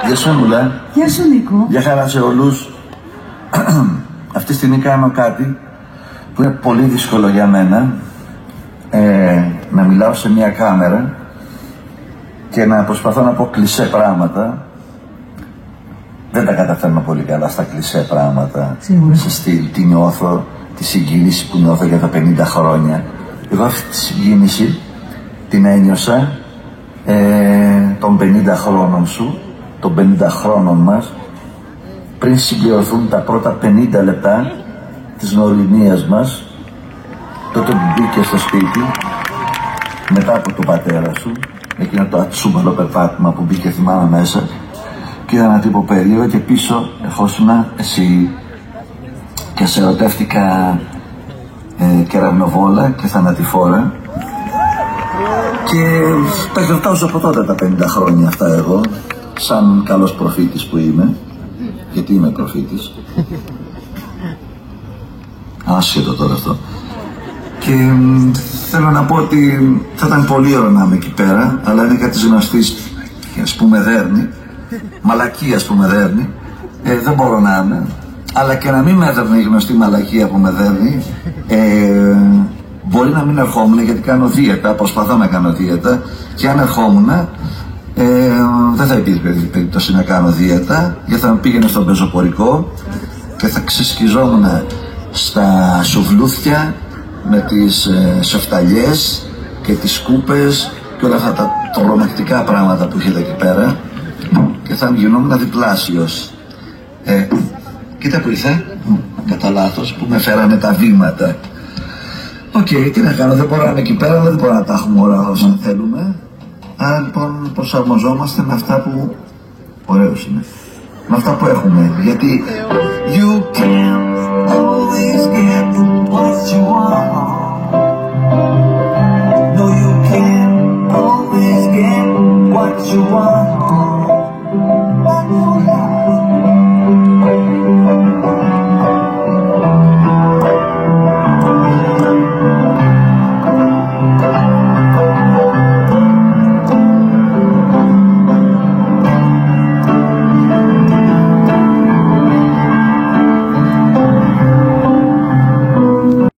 Γεια σου Μουλά. Γεια σου Νίκο. Γεια χαρά σε όλους. Αυτή τη στιγμή κάνω κάτι που είναι πολύ δύσκολο για μένα. Να μιλάω σε μια κάμερα και να προσπαθώ να πω κλισέ πράγματα. Δεν τα καταφέρνω πολύ καλά στα κλισέ πράγματα. Σίγουρα. Σε στυλ, τι νιώθω, τη συγκίνηση που νιώθω για τα 50 χρόνια. Εγώ αυτή τη συγκίνηση την ένιωσα των 50 χρόνων σου, των 50 χρόνων μας, πριν συμπληρωθούν τα πρώτα 50 λεπτά της νωριμίας μας, τότε που μπήκε στο σπίτι, μετά από τον πατέρα σου, εκείνο το ατσούμπαλο περπάτημα που μπήκε, θυμάμαι, μέσα, και είδα ένα τύπο περίεργο και πίσω ερχόσουνα εσύ και σε ερωτεύτηκα κεραυνοβόλα και θανατηφόρα και τα γιορτάζω από τότε τα 50 χρόνια αυτά εγώ, σαν καλός προφήτης που είμαι, γιατί είμαι προφήτης. Άσχετο τώρα αυτό. Και θέλω να πω ότι θα ήταν πολύ ωραίο να είμαι εκεί πέρα, αλλά είναι κάτι γνωστής, ας πούμε, δέρνη, μαλακία, ας πούμε, δέρνη, δεν μπορώ να είμαι. Αλλά και να μην με έδερνε η γνωστή μαλακία που με δέρνει, μπορεί να μην ερχόμουν, γιατί κάνω δίαιτα, προσπαθώ να κάνω δίαιτα, και αν ερχόμουν, δεν θα υπήρχε περίπτωση να κάνω δίαιτα, γιατί θα με πήγαινε στον πεζοπορικό και θα ξεσκιζόμουν στα σουβλούθια με τις σεφταλιές και τις σκούπες και όλα αυτά τα τρομακτικά πράγματα που έχετε εκεί πέρα, και θα γινόμουν διπλάσιος. Κοίτα που ήρθα, κατά λάθος, που με φέρανε τα βήματα. Οκ, τι να κάνω, δεν μπορώ να είμαι εκεί πέρα, δεν μπορώ να τα έχουμε όλα όσα θέλουμε. Άρα λοιπόν προσαρμοζόμαστε με αυτά που, ωραίος είναι, με αυτά που έχουμε, γιατί you can always get